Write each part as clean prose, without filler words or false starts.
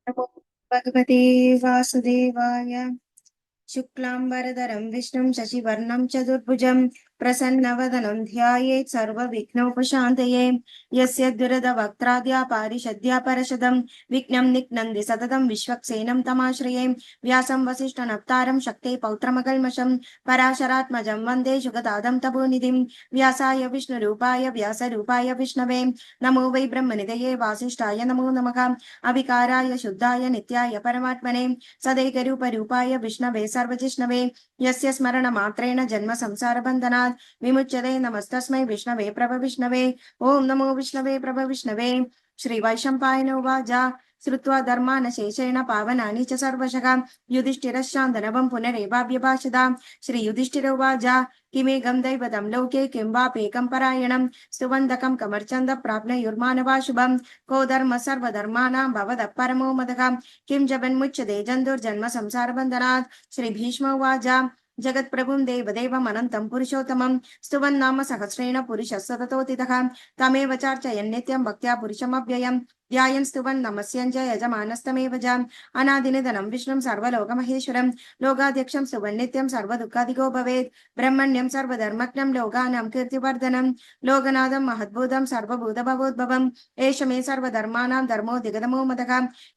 नमो भगवते वासुदेवाय। शुक्लांबरधरं विष्णुं शशिवर्णं चतुर्भुजं प्रसन्नवदनं ध्यायेत् सर्वविघ्नोपशान्तये। यस्य दुरदवक्त्राद्या पारिषद्या परशदं विघ्नं निघ्नन्ति सततं विश्वक्सेनं तमाश्रये। व्यासं वसिष्ठनप्तारं शक्ते पौत्रमकल्मषं पराशरात्मजं वन्दे जुगदादं तपोनिधिं। व्यासाय विष्णुरूपाय व्यासरूपाय विष्णवे नमो वै ब्रह्मनिधये वासिष्ठाय नमो नमः। अविकाराय शुद्धाय नित्याय परमात्मने सदैकरूपरूपाय विष्णवे सर्वजिष्णवे यस्य स्मरणमात्रेण जन्म संसारबन्धनात् विमुच्यते। नमस्तस्मै विष्णवे प्रभविष्णवे। ॐ नमो विष्णवे प्रभविष्णवे। श्रीवैशम्पायनो उवाच श्रुत्वा धर्मान् शेषेण पावनानि च सर्वशः युधिष्ठिरश्चान्दनवं पुनरेवाभ्यभाषत। श्रीयुधिष्ठिर उवाच किमेकं दैवतं लोके किं वाप्येकं परायणं स्तुवन्दकं कमर्चन्द प्राप्नुयुर्मानवा शुभम् को धर्म सर्वधर्माणां भवतः परमो मदः किं जपन्मुच्यते जन्तुर्जन्म संसारबन्धनात्। श्री भीष्म उवाच जगत्प्रभुं देवदेवम् अनन्तं पुरुषोत्तमं स्तुवन्नाम सहस्रेण पुरुषः सततोदितः तमेव चार्चयन् नित्यं भक्त्या पुरुषमव्ययम् ध्यायन् स्तुवन् नमस्यन् च यजमानस्तमेव च अनादिनिधनं विष्णुं सर्वलोकमहेश्वरं लोकाध्यक्षं स्तुवन् नित्यं सर्वदुःखादिको भवेत् ब्रह्मण्यं सर्वधर्मज्ञं लोकानां कीर्तिवर्धनं लोकनाथं महद्भूतं सर्वभूतभवोद्भवम् एष मे सर्वधर्माणां धर्मोऽधिगतमो मदः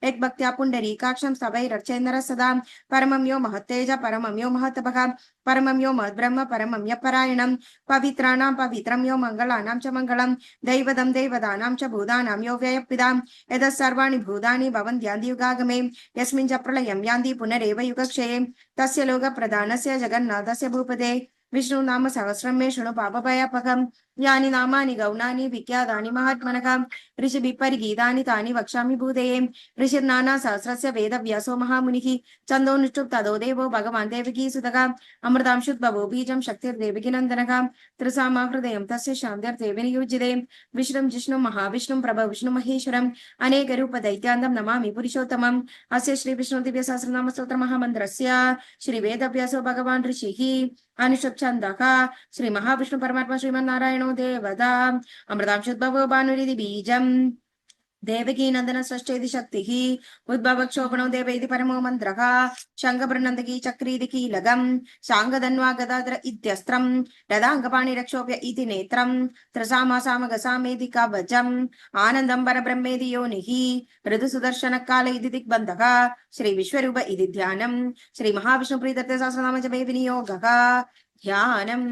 यद्भक्त्या पुण्डरीकाक्षं स्तवैरर्चेन्नरः सदा परमं यो महत्तेज परमं यो महत्तपः परमं यो महद्ब्रह्म परमं यः परायणं पवित्राणां पवित्रं यो मङ्गलानां च मङ्गलं दैवतं देवतानां च भूतानां यो व्ययः यतः सर्वाणि भूतानि भवन्त्यादियुगागमे यस्मिन् च प्रलयं यान्ति पुनरेव युगक्षये तस्य लोकप्रधानस्य जगन्नाथस्य भूपते विष्णु नाम सहस्रं मे शृणु पापभयापहम् यानि नामानि गौणानि विख्यातानि महात्मनः ऋषिभिः परिगीतानि तानि वक्ष्यामि भूतये। ऋषिर्नाना सहस्रस्य वेदव्यासो महामुनिः छन्दोनुष्टुप् तदो देवो भगवान् देवकीसुतः अमृतांशुद्भवो बीजं शक्तिर्देवकीनन्दनः त्रिसामा हृदयं तस्य शान्त्यर्थे विनियुज्यते। विष्णुं जिष्णुं महाविष्णुं प्रभविष्णुं महेश्वरम् अनेकरूप दैत्यान्तं नमामि पुरुषोत्तमम्। अस्य श्री विष्णु दिव्य सहस्रनाम स्तोत्र महामन्त्रस्य श्री वेदव्यासो भगवान् ऋषिः अनुषच्छन्दः श्री महाविष्णु परमात्मा श्रीमन्नारायणो देवता अमृतांशुद्भवो भानुरिति बीजम् देवकी नंदन सृष्टि शक्ति उद्भवक्षोभणो देव इति परमो मंत्रः शंखभृन्नन्दकी चक्रीति कीलकम् शाङ्गधन्वा गदाधर इत्यस्त्रम् रदाङ्गपाणिरक्षोभ्य इति नेत्रम् त्रसामासामगसामेति कवचम् आनन्दं परब्रह्मेति योनिः ऋतुसुदर्शनकाल इति दिग्बन्धः श्री विश्वरूप इति ध्यानम् श्री महाविष्णुप्रीतस्य सहस्रनाम जपे विनियोगः ध्यानम्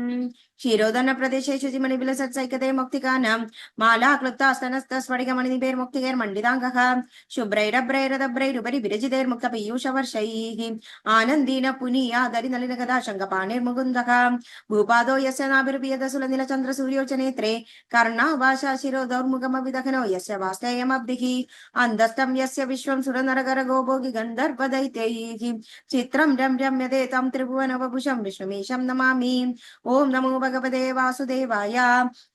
क्षीरोदन प्रदेशे शुचिमणिबिलसत्सैकते मुक्तिकानां माला क्लुप्तास्तनस्तस्फटिकमणिनिभैर्मुक्तिकैर्मण्डिताङ्गः शुभ्रैरभ्रैरदभ्रैरुपरि विरजितैर्मुक्तपीयूषवर्षैः आनन्दीन पुनीयादरिनलिनगदा शङ्खपाणिर्मुकुन्दः भूपादो यस्य नाभिर्पियदसुलनिलचन्द्रसूर्यो च नेत्रे कर्णाभाषा शिरोदौर्मुखमभिदहनो यस्य वास्तेयमब्धिः अन्धस्तं यस्य विश्वं सुरनरगरगोभोगि गन्धर्वदैत्यैः चित्रं रम्यते तं त्रिभुवनवभूषं विष्णुमीशं नमामि। ओं नमो भगवते वासुदेवाय।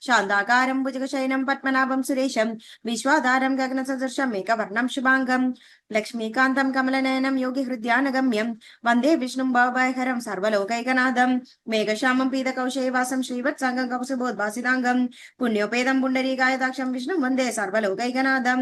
शान्ताकारं भुजगशयनं पद्मनाभं सुरेशं विश्वाधारं गगनसदृशं मेघवर्णं शुभाङ्गं लक्ष्मीकान्तं कमलनयनं योगिहृद्यानगम्यं वन्दे विष्णुं भवभयहरं सर्वलोकैकनाथं मेघश्यामं पीतकौशेयवासं श्रीवत्साङ्गं कौसुभोद्भासिताङ्गं पुण्योपेदं पुण्डरीकायताक्षं विष्णुं वन्दे सर्वलोकैकनाथं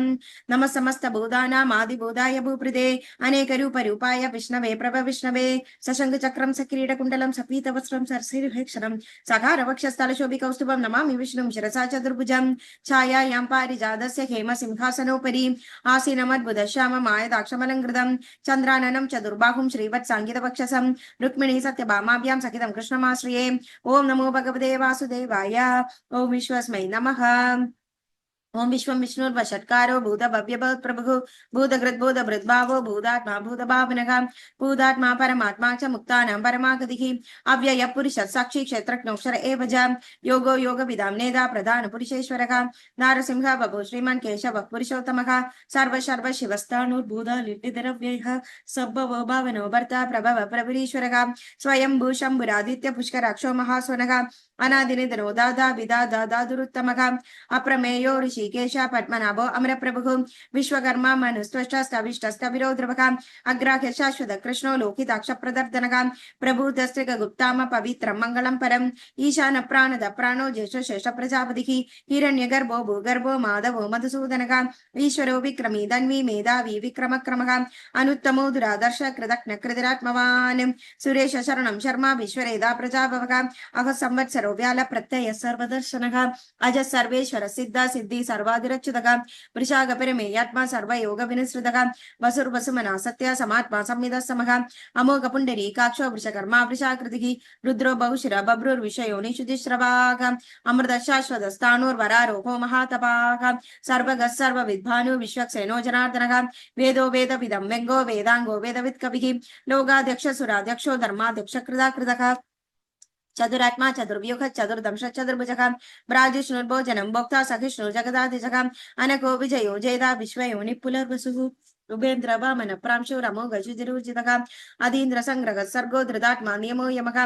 नमः समस्तभूतानाम् आदिभूताय भूपृते अनेकरूपरूपाय विष्णवे प्रभविष्णवे सशङ्खचक्रं सकिरीटकुण्डलं सपीतवस्त्रं सरसिरुहेक्षरं सकारवक्षस्थलशोभिकौस्तुभं नमामि विष्णुं शिरसा चतुर्भुजं छायायां पारिजातस्य हेमसिंहासनोपरि आसीनमद्भुतश्याममायदाक्षमलङ्कृतं चन्द्राननं चतुर्बाहुं श्रीवत्साङ्गितवक्षसं रुक्मिणी सत्यभामाभ्यां सहितं कृष्णमाश्रये। ॐ नमो भगवते वासुदेवाय। ॐ विश्वस्मै नमः। ओं विश्वं विष्णुर्वषट्कारो भूतभव्यभूतप्रभुः भूतकृद्भूतभृद्भावो भूतात्मा भूतभावनः भूतात्मा परमात्मा च मुक्तानां परमागतिः अव्ययः पुरुषः साक्षी क्षेत्रज्ञोऽक्षर एव च योगो योगविदां नेता प्रधानपुरुषेश्वरः नारसिंहः बभूव श्रीमान् केशवः पुरुषोत्तमः सर्वशर्वशिवस्ताणुर्भूतालिटिधरव्ययः सम्भवो भावनो भर्ता प्रभव प्रभुरीश्वरः स्वयंभू शम्भुरादित्य पुष्कराक्षो महास्वनः अनादिनिधनो दादा विदादा दादुरुत्तमः अप्रमेयो ऋषि ऋषिकेश पद्मनाभो अमरप्रभुः विश्वकर्मा मनुस्त्वष्टस्तविष्टस्तविरो ध्रुवः अग्राह्य शाश्वत कृष्णो लोकिताक्ष प्रदर्दनः प्रभुतस्त्रिक गुप्ताम पवित्रं मङ्गलं परम् ईशान प्राणद प्राणो ज्येष्ठ शेष प्रजापतिः हिरण्यगर्भो भूगर्भो माधवो मधुसूदनः ईश्वरो विक्रमी धन्वी मेधावी विक्रमक्रमः अनुत्तमो दुरादर्श कृतज्ञ कृतिरात्मवान् सुरेश शरणं शर्मा विश्वरेदा प्रजाभवः अह संवत्सरो व्याल प्रत्यय सर्वदर्शनः अज सर्वेश्वर सिद्ध सिद्धि सर्वाधिरच्युतः वृषागपरिमेयात्मा सर्वयोग विनिसृतः वसुर्वसुमना सत्य समात्मा संविदः समः अमोघ पुण्डरीकाक्षो वृषकर्मा वृषाकृतिः रुद्रो बहुशिर बभ्रुर्विषयो निषुतिश्रवाः अमृत शाश्वत स्थाणुर्वरारोहो महातपाः सर्वगः सर्वविद्भानु विश्वक्सेनो जनार्दनः वेदो वेदविदं व्यङ्गो वेदाङ्गो वेदवित्कविः लोकाध्यक्ष सुराध्यक्षो धर्माध्यक्ष कृतः चतुरात्मा चतुर्व्यूह चतुर्दंश चतुर्भुजः ब्राजिष्णुर्भोजनं भोक्ता सहिष्णु जगदाधिजः अनको विजयो जेदा विश्वयोनि पुनर्वसुः उपेन्द्र वामन प्रांशो रमो गजुजिरुजितः अधीन्द्र संग्रह सर्गो धृतात्मा नियमो यमः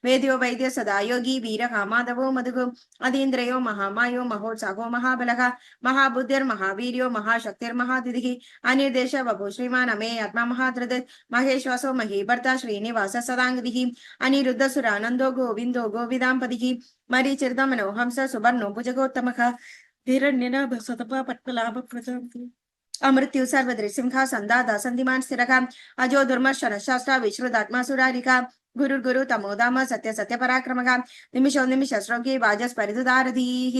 वेद्यो वैद्य सदा योगी वीरः माधवो मधुः अधीन्द्रयो महामायो महोत्साहो महाबलः महाबुद्धिर्महावीर्यो महाशक्तिर्महातिथिः अनिर्देश वभो श्रीमान् अमे आत्मा महाधृत महेश्वासो महीभर्ता श्रीनिवास सदाङ्गतिः अनिरुद्ध सुरानन्दो गोविन्दो गोविदाम्पतिः मरीचिर्दमनो हंस सुवर्णो भुजगोत्तमः हिरण्यनाभ सतपा पद्मलाभ प्रजापतिः अमृत्यु सर्वद्रि सिंहा संदादा संधिमान स्थिरः अजो दुर्मर्शन शास्त्र विश्रुतात्मा सुरारिका गुरुर्गुरु तमोदाम सत्य सत्य पराक्रमः निमिषो निमिष श्रोकी वाजस्परिधुदारधीः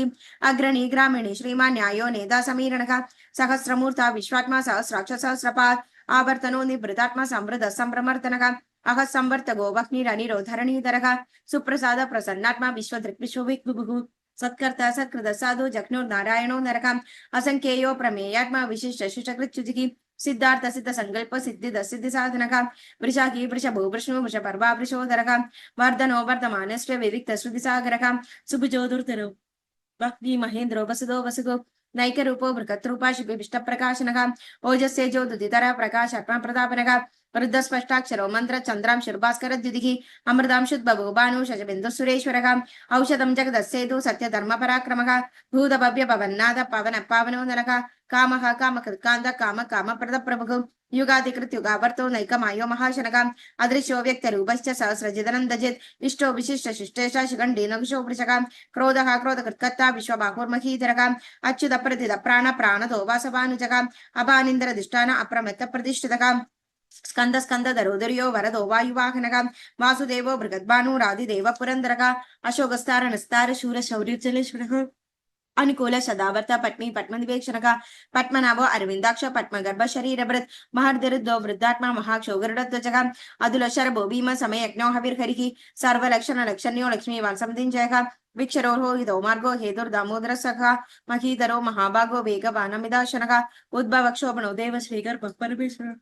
अग्रणी ग्रामिणी श्रीमान् न्यायो नेता समीरणः सहस्रमूर्ता विश्वात्मा सहस्राक्ष सहस्रपात् आवर्तनो निवृतात्मा समृद्ध संभ्रमर्तनः अह संवर्तगो वह्निरनिरोधरणीधरः सुप्रसाद प्रसन्नात्मा विश्वदृक् विश्वविक्बुभुः सत्कर्ता सत्कृत साधु जग्नो नारायणो नरकम् असंख्येयो प्रमेयात्मा विशिष्ट शुचकृच्युतिः सिद्धार्थ सिद्ध संकल्प सिद्धिद सिद्धि साधनः वृषाकी वृषभो वृष्णु वृषपर्वा वृषोदरः वर्धनो वर्धमानश्च विविक्त श्रुतिसागरः सुभुजो दुर्धरो वह्नि महेन्द्रो वसुदो वसुगो नैकरूपो बृहत्रूपा शिपिष्टप्रकाशनः ओजस्येजो दुदितर प्रकाशात्मा प्रतापनः वृद्धस्पष्टाक्षरो मंत्र चंद्रांशुर्भास्कर द्युतिः अमृतांशुद्भवो भानु शशबिन्दु सुरेश्वरः औषधं जगदस्येतु सत्यधर्म पराक्रमः भूतभव्य पवन्नाद पवन पावनो नरः कामः कामकृत्कान्त काम कामप्रद प्रभुः युगाधिकृत युगावर्तो नैकमायो महाशनः अदृश्यो व्यक्तरूपश्च सहस्रजिदनन्दजित् इष्टो विशिष्ट शिष्टेश शिखण्डी नकुशो वृषः क्रोधः क्रोधकृत्कर्ता विश्वबाहुर्महीधरः अच्युत प्रतिद प्राण प्राणतो वासवानुजः अभानिन्द्रधिष्ठान अप्रमत्त प्रतिष्ठितः स्कंद स्कंद दरोदर्यो वरदो वायुवाहनः वासुदेवो बृहद्भानुरादिदेव पुरन्दरः अशोकस्तार नस्तार शूर शौर्योज्जलेश्वरः अनुकूल सदावर्त पद्मी पद्मनिवेक्षणः पद्मनाभो अरविन्दाक्ष पद्मगर्भ शरीरभृत् महर्दरुद्धो वृद्धात्मा महाक्षोगरुडध्वजः अदुलशरभो भीम समयज्ञो हविर्हरिः सर्वलक्षणलक्षण्यो लक्ष्मीवान् संदिञ्जयः विक्षरोहो हितो मार्गो हेतुर्दामोदर सखा महीधरो महाभागो वेगवानमिदाशनः उद्भवक्षोभणो देव श्रीगर्भः परमेश्वरः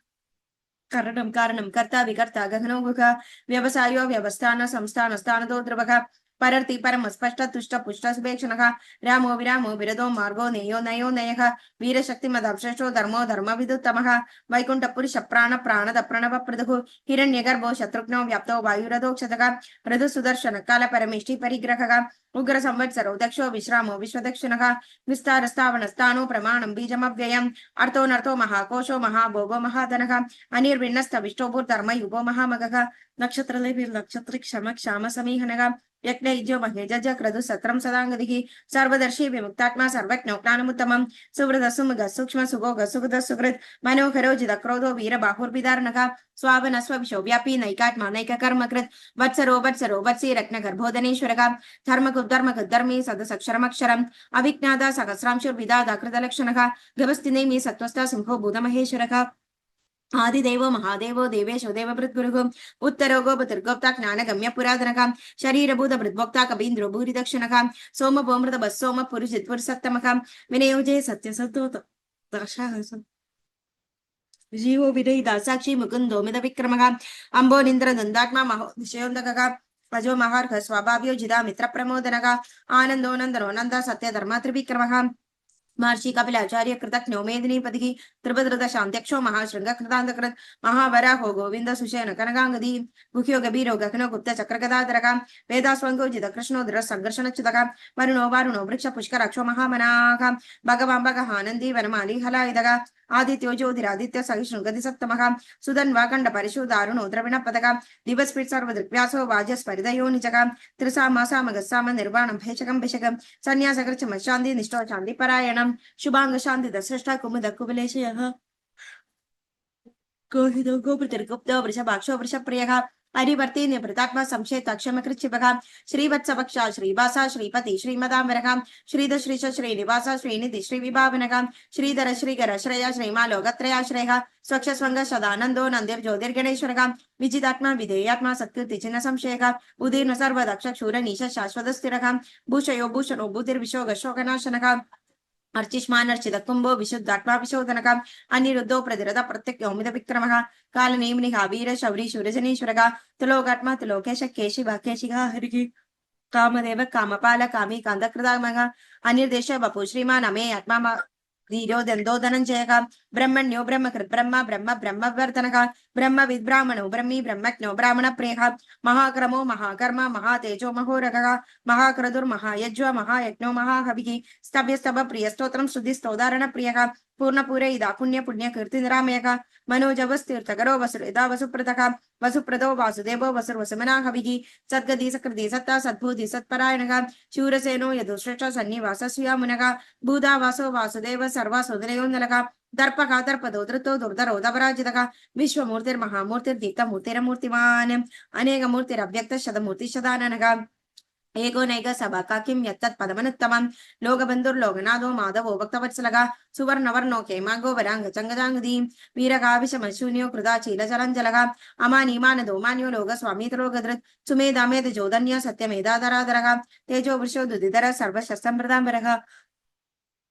करणं कारणं कर्ता विकर्ता गहनो गुह व्यवसायो व्यवस्थान संस्थान स्थानदो ध्रुवः परर्ति परम स्पष्ट तुष्ट पुष्ट सुपेक्षणः रामो विरामो विरदो मार्गो नेयो नयो नयः वीरशक्तिमदश्रेष्ठो धर्मो धर्मविदुत्तमः वैकुंठ पुरुष प्राण प्राणद प्रणव प्रदुः हिरण्यगर्भो शत्रुघ्नो व्याप्तो वायुरदोक्षतः मृदु सुदर्शन काल परमेष्टि परिग्रहः उग्र संवत्सरो दक्षो विश्रामो विश्वदक्षिणः विस्तार स्थावन स्थानो प्रमाणं बीजमव्ययम् अर्थो नर्थो महाकोशो महाभोगो महाधनः अनिर्विन्नस्त विष्टोभूर्धर्म युगो महामगः नक्षत्र क्षम क्षाम समीहनः यज्ञयुज्यो महेजज क्रतु सत्रं सदांगतिः सर्वदर्शी विमुक्तात्मा सर्वज्ञो ज्ञानमुत्तमं सुवृद सुमुग सूक्ष्म सुगोग सुगद सुकृत मनोहरो जिदक्रोधो वीर बाहुर्विदारणः स्वावन स्वविशो व्यापी नैकात्मा नैककर्मकृत वत्सरो वत्सरो वत्सी रत्नगर्भोदनेश्वरः धर्मकुद्धर्मी सदसक्षरमक्षरम् अविज्ञाता सहस्रांशुर्विदादा कृतलक्षणः गभस्तिनेमि सत्त्वस्थ सिंहो भूतमहेश्वरः आदिदेवो महादेवो देवेशो देवभृद्गुरुः उत्तरो गोपतिर्गोप्ता ज्ञानगम्य पुरातनः शरीरभूत भृद्भोक्ता कबीन्द्रो भूरिदक्षिणः सोमभोमृत बस्सोम पुरुषित्पुरुषत्तमः विनयोजे सत्यसत्तो जीवो विनयिता साक्षी मुकुन्दो मिद विक्रमः अम्बोनिन्द्र नन्दात्मा महोदशयोन्दकः अजो महार्घ स्वभाव्यो जिदा मित्र प्रमोदनः आनन्दो नन्दनो नन्द सत्य धर्म त्रिविक्रमः महर्षि कपिलाचार्य कृतज्ञो मेदिनीपति त्रिभद्रत शांत्यक्षो महाशृंग कृतांतकृत महावराहो गोविंद सुशयन कनकांगदी गुह्यो गभीरो गगनो गुप्त चक्रगदाधरका वेदास्वंगोजित कृष्णोदर संघर्षण चितका वरुणो वारुणो वृक्ष पुष्कराक्षो महामनाः भगवान् भगहानन्दी वनमाली हलायुधगा आदित्यो ज्योतिरादित्य सहिष्णुगति सप्तमः सुधन्वाकण्ड परिशुदारुणो द्रविणपदका दिवस्फीट सर्वदृक्व्यासो वाजस्परिदयो निजका त्रिसामासामगस्साम निर्वाणं भेषकं भिषकं सन्न्यासकृच्छम शान्ति निष्ठो शान्ति परायणं शुभांग शान्ति दशष्टा कुमुद कुबलेशयः गोहितो गोपृतिर्गुप्तो वृषभाक्षो वृषप्रियः हरिवर्ती निवृतात्मा संशयताक्षमकृच्छिपः श्रीवत्सपक्षा श्रीवासा श्रीपति श्रीमदाम्बरः श्रीध श्रीश श्रीनिवास श्रीनिधि श्रीविभावनः श्रीधर श्रीकर श्रेया श्रीमालोकत्रयाश्रयः स्वक्षस्वङ्ग सदानन्दो नन्दिर्ज्योतिर्गणेश्वरः विजितात्मा विधेयात्मा सत्कृतिचिन्न संशयः उदीर्न सर्वदक्ष शूरनीश शाश्वतस्थिरः भूषयो भूषणो भूतिर्विशोगशोकनाशनः अर्चिष्मानर्चित कुंभो विशुद्धात्मा विशोधनक अनिरुद्धो प्रतिरथ प्रत्यक्षौमिद विक्रमः कालनेमिनिः वीर शौरी शूरजनीश्वरः तुलोकात्मा तुलोकेश केशिवः केशिकः हरिः कामदेव कामपाल कामी कान्तकृतामः अनिर्देश वपु श्रीमान् अमे आत्मा धीरो दन्दो धनञ्जयः ब्रह्मण्यो ब्रह्मकृत् ब्रह्म ब्रह्म ब्रह्मवर्धनः ब्रह्म विद्ब्राह्मणो ब्रह्मी ब्रह्मज्ञो ब्राह्मणप्रियः महाक्रमो महाकर्म महातेजो महोरगः महाक्रतुर्महायज्व महायज्ञो महाहविः स्तभ्यस्तभ प्रियस्तोत्रं श्रुतिस्तोदारणप्रियः पूर्णपूरयिदा पुण्य पुण्य कीर्तिनिरामयः मनोजवस्तीर्थकरो वसुरेदा वसुप्रदः वसुप्रदो वासुदेवो वसुर्वसुमनाहविः सद्गति सकृति सत्ता सद्भूति सत्परायणः शूरसेनो यदुश्रेष्ठ सन्निवासस्यामुनः भूदावासो वासुदेव सर्वासोदनयोन्दलः दर्पः दर्पदो धृतो दुर्धरो दपराजितः विश्वमूर्तिर्महामूर्तिर्दीप्तमूर्तिरमूर्तिमान् अनेकमूर्तिरव्यक्त शतमूर्ति शताननः एको नैक सभा किं यत्तत् पदमनुत्तमं लोकबन्धुर्लोकनाथो माधवो भक्तवत्सलः सुवर्णवर्णो केमागो वरांग चंगजांगदी वीरकाविशमशून्यो कृताचीलचलञ्जलः अमानीमानदो मान्यो लोकस्वामीतरो गदृत् सुमेधामेध जोधन्य सत्यमेधाधराधरः तेजो वृषो दुदिधर सर्वशस्त्रम्प्रदाम्बरः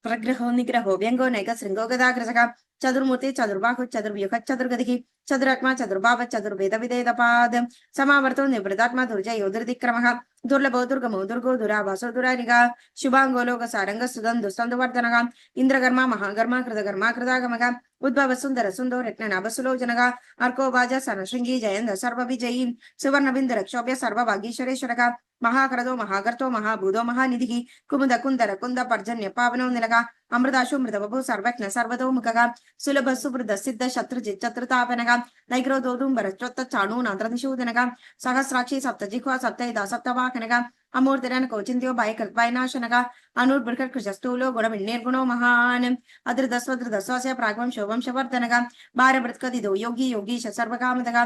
प्रग्रहो निग्रहो व्यंगो नैक श्रृंगो गदाग्रसः चतुर्मूर्ति चतुर्बाहु चतुर्व्यूह चतुर्गतिः चतुरात्मा चतुर्भाव चतुर्वेद विदेदपाद समावर्तो निवृतात्मा दुर्जयो दुर्दिक्रमः दुर्लभो दुर्गमो दुर्गो दुरावासो दुरारिगा शुभांगो लोक सारंग सुदं दुस्तंदुवर्धनः इंद्रकर्मा महाकर्मा कृतकर्मा कृतागमः उद्भव सुंदर सुंदो रत्ननाभ सुलोचनः अर्को वाजा सनशृंगी जयंत सर्वविजयी सुवर्णबिंद रक्षोभ्य सर्वभागीश्वरेश्वरः महाक्रदो महाकर्तो महाभूतो महानिधिः कुमुद कुंदर कुंद पर्जन्य पावनो निलगा अमृताशु मृतवभु सर्वज्ञ सर्वतोमुखः सुलभ सुवृद सिद्ध शत्रुजित् चतुर्तापनः नैग्रोदोदुम्बर चोत्त चाणू नात्रनिशूदनः सहस्राक्षी सप्तजिह्वा सप्तैदा सप्तवाहनः अमूर्तिरन कोचिन्त्यो भयकृत्वयनाशनः अनुर्बृहत् कृशस्थूलो गुणविन्निर्गुणो महान् अधृतस्वधृतस्वस्य प्राग्वं शोभंशवर्धनः भारभृत्कदिदो योगी योगीश सर्वकामदः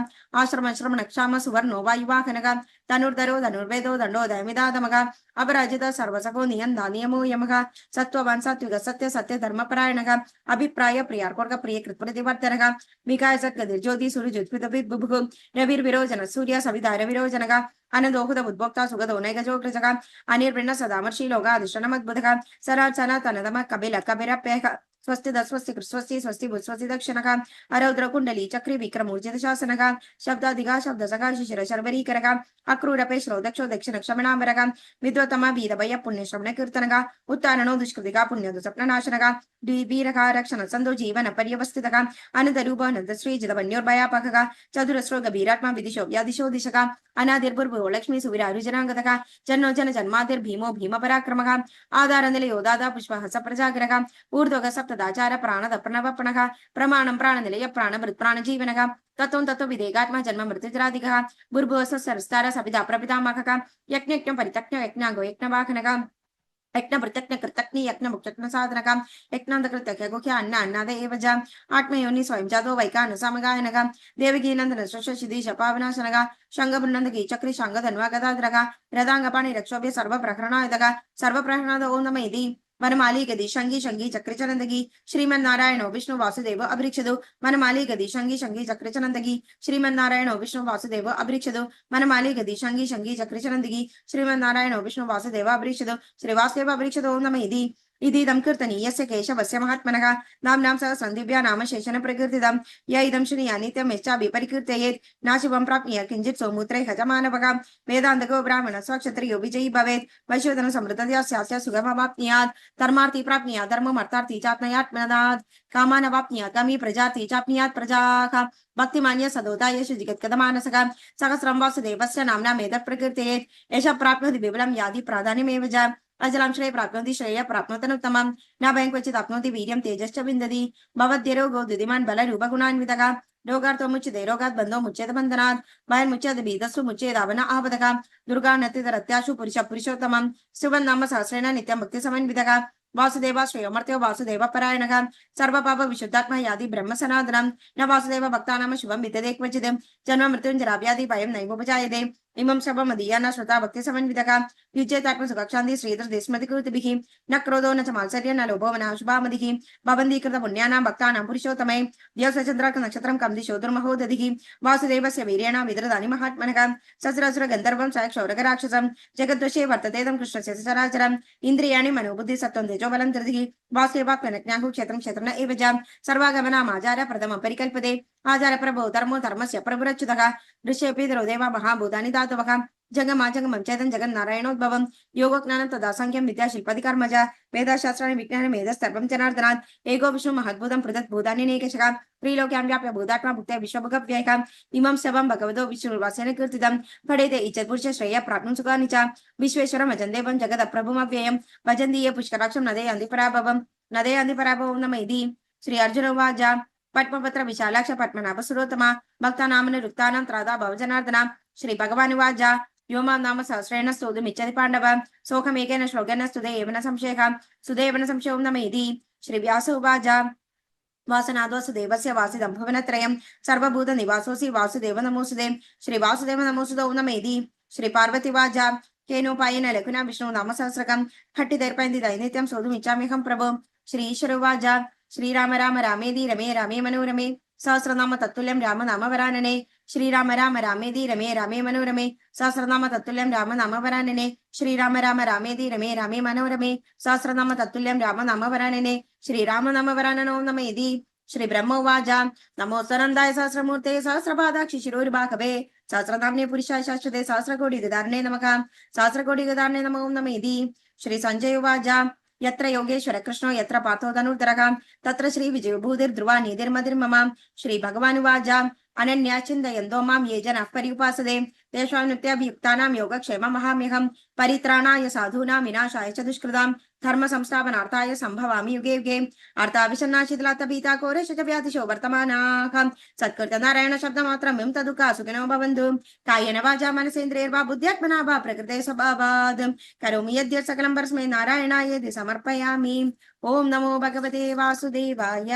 आश्रमश्रमणक्षाम सुवर्णो वायुवाहनः धनुर्धरो धनुर्वेदो दण्डो दयमिदातमः अपराजित सर्वसखो नियन्दा नियमो यमः सत्त्ववान् सात्विक सत्य सत्य धर्मपरायणः अभिप्राय प्रियार्कोर्ग प्रिय कृत्प्रतिवर्धनः विकाय सद्गतिर्ज्योति सुरजुत्पितविबुभुः रविर्विरोचन सूर्य सविता रविरोचनः अनदोहुद उद्भोक्ता सुगदो नैगजोग्रजः अनिर्वृण्ण सदामर्षि लोगाधिष्ठनमद्भुतः सराट् सनातनतमः कपिल कपिरप्यः स्वस्ति दस्वस्ति कृस्वस्ति स्वस्ति भुस्वस्ति दक्षिणः अरौद्र कुण्डली चक्री विक्रमूर्जित शासनः शब्दाधिका शब्दसखा शिशिर शर्वरीकरः अक्रूरपेश्रो दक्षो दक्षिण क्षमणाम्बरः विद्वतम वीरभय पुण्यश्रवण कीर्तनः उत्तारणो दुष्कृतिका पुण्य दुःस्वप्ननाशनः वीरः रक्षण सन्दो जीवन पर्यवस्थितः अनन्तरूप अनन्त श्रीजितवन्योर्भयापकः चतुरस्रो गभीरात्मा विदिशो व्यादिशो दिशः अनादिर्भुर्भुवो लक्ष्मी सुविरारुजनाङ्गतः जन्नो जन जन्मादिर्भीमो भीमपराक्रमः आधारनिलयो दादा पुष्पः सप्रजाग्रः ऊर्ध्वः सप्तदाचार प्राणद प्रणवपणः प्रमाणं प्राणनिलय प्राणभृत् प्राणजीवनः तत्त्वं तत्त्व विदेगात्मा जन्म मृत्युजरादिकः भूर्भुवः सरस्तार सविता प्रपितामहः यज्ञज्ञ परितज्ञ यज्ञाङ्गो यज्ञवाहनः यज्ञ प्रत्यज्ञ कृतज्ञ यज्ञ मुक्तज्ञ साधनः यज्ञान्तकृतज्ञ गुह्य अन्न अन्नाद एव च आत्मयोनि स्वयं जातो वैकान समगायनः देवकी नन्दन शशिदीश पावनाशनः शङ्गबृन्दकी चक्री शङ्गधन्वा गदाधरः रदाङ्गपाणि रक्षोभ्य सर्वप्रहरणायुधः सर्वप्रहरणाद ओं नमः इति वनमाली गदी शंगी शंगी चक्रिचनंदगी श्रीमन्नारायणो विष्णु वासुदेव अभृक्षदु वनमाली गदी शंगी शंगी चक्रिचनंदगी श्रीमन्नारायणो विष्णु वासुदेव अभृक्षदु वनमाली गदी शंगी शंगी चक्रिचनंदगी श्रीमन्नारायणो विष्णु वासुदेव अभृक्षदु श्री वासुदेव अभृक्षदो नमः इति इदीदं कीर्तनीयस्य केशवस्य महात्मनः नाम्नां सहस्रं दिव्या नाम शेषन प्रकीर्तितं य इदं शृणुयात् नित्यं यश्चापि परिकीर्तयेत् नाशुभं प्राप्नुयात् किञ्चित् सौमुत्रे हजमानवः वेदान्तको ब्राह्मण स्वक्षत्रियो विजयी भवेत् वैश्वदन समृद्धस्य सुगमवाप्नुयात् धर्मार्थी प्राप्नुयात् धर्मम् अर्थार्थी चाप्नुयात् कामानवाप्नुयात् कामी प्रजार्थी चाप्नुयात् प्रजाः भक्तिमान्य सदोदाय शुजिगत्कदमानसः सहस्रं वासुदेवस्य नाम्ना मेदः प्रकीर्तयेत् एष प्राप्नोति विपुलं यादि प्राधान्यमेव च अजलं श्रेय प्राप्नोति श्रेय प्राप्नोतनुत्तमं न भयं क्वचित् आप्नोति वीर्यं तेजश्च विन्दति भवद्यरोगो द्युतिमान् बलरूपगुणान्वितः रोगार्थो मुच्यते रोगात् बन्धो मुच्येत बन्धनात् भयन्मुच्यते भीतस्तु मुच्येदावन आवदः दुर्गानतितरत्याशु पुरुषोत्तमं सुबन्नाम सहस्रेण नित्यं भक्तिसमन्वितः वासुदेव श्रेयोमर्त्यो वासुदेव परायणः सर्वपाप विशुद्धात्मा यादि ब्रह्म सनातनं न वासुदेव भक्तानाम शुभं विद्यते क्वचित् जन्म मृत्युञ्जराव्याधि भयं नैवोपजायते इमं शवं मदीया न श्रुता भक्ति समन्वितः युज्येतात्मसुखक्षान्ति श्रीधरस्मृतिकृतिभिः न क्रोधो न च मात्सर्य न लोभो न शुभामदिः भवन्तीकृत पुण्यानां भक्तानां पुरुषोत्तमे द्यौसचन्द्रार्क नक्षत्रं कं दिशो दुर्महोदधिः वासुदेवस्य वीर्येण विदृतानि महात्मनः सस्रसुर गन्धर्वं सक्षौरगराक्षसं जगद्वशे वर्तते तं कृष्णस्य सचराचरम् इन्द्रियाणि मनोबुद्धि सत्त्वं तेजोबलं धृतिः वासुदेवात्मनज्ञाः क्षेत्रं क्षेत्रन एव च सर्वागमनामाचार्य प्रथमं परिकल्पते आचार्य प्रभो धर्मो धर्मस्य प्रभुरच्युतः ऋष्येऽपि देवा महाभूतानि धातवः जगमाजगमं चेदं जगन्नारायणोद्भवं योगज्ञानं तदासंख्यं विद्याशिल्पादिकर्म च वेदशास्त्राणि विज्ञानमेधस्तर्वं जनार्दनात् एको विष्णु महद्भूतं पृथक् भूतानि नेकशः त्रिलोक्यां व्याप्य भूतात्मा भुक्ते विश्वभुगव्ययः इमं शवं भगवतो विष्णुर्वासेन कीर्तितं पठेते इच्छत्पुरुष श्रेय प्राप्नुं सुखानि च विश्वेश्वरं भजन्देवं जगदप्रभुमव्ययं भजन्ति ये पुष्कराक्षं नदे पराभवं नम इति श्री अर्जुन उवाच पद्मपत्र विशालाक्ष पद्मनाभ सुरोत्तमा भक्तानामनुरुक्तानां त्राता भवजनार्दना श्री भगवानुवाच यो मां नाम सहस्रेण स्तोतुमिच्छति पाण्डव सोऽहमेकेन श्लोकेन स्तुते एव न संशयः सुदेव न संशयो नम इति श्री व्यास उवाच वासनाद् वासुदेवस्य वासिदं भुवनत्रयं सर्वभूतनिवासोऽसि वासुदेव नमोऽस्तुते श्री वासुदेव नमोऽस्तुते नम इति श्री पार्वतीवाच केनोपायेन लघुना विष्णु नाम सहस्रकं हट्टिदैर्पयन्ति दैनित्यं सोढुमिच्छाम्यहं प्रभो श्री ईश्वर उवाच श्रीराम राम रामेति रमे रामे मनोरमे सहस्रनाम तत्तुल्यं राम नाम वरानने श्रीराम राम रामेति रमे रामे मनोरमे सहस्रनाम तत्तुल्यं राम नाम वरानने श्रीराम राम रामेति रमे रामे मनोरमे सहस्रनाम तत्तुल्यं राम नाम वरानने श्रीराम नाम वराननो नम इति श्री ब्रह्म उवाच नमो सनन्दाय सहस्रमूर्ते सहस्रपादाक्षि शिरोर्बाहवे सहस्रनाम्ने पुरुषाय शाश्वते सहस्रकोटिगदार्णे नमः सहस्रकोटिगदार्णे नमो नम इति श्री संजय उवाच यत्र योगेश्वर कृष्णो यत्र पार्थो धनुर्धरः तत्र श्री विजयभूतिर्ध्रुवा निधिर्मतिर्मम श्री भगवानुवाच अनन्या चिन्तयन्तो मां ये जनाः पर्युपासते तेषां नित्याभियुक्तानां योगक्षेममहाम्यहं परित्राणाय साधूनां विनाशाय च दुष्कृतां धर्म संस्थापनार्थाय सम्भवामि युगे युगे अर्थाभिषन्नाशिथिलात्तपीता कोरेशव्याधिशो वर्तमानाः सत्कृतनारायण शब्दमात्रं विं तदुःखा सुखिनो भवन्तु कायेन वाचा मनसेन्द्रियैर्वा बुद्ध्यात्मना वा प्रकृते स्वभावात् करोमि यद्यत् सकलं परस्मै नारायणाय समर्पयामि। ओम नमो भगवते वासुदेवाय।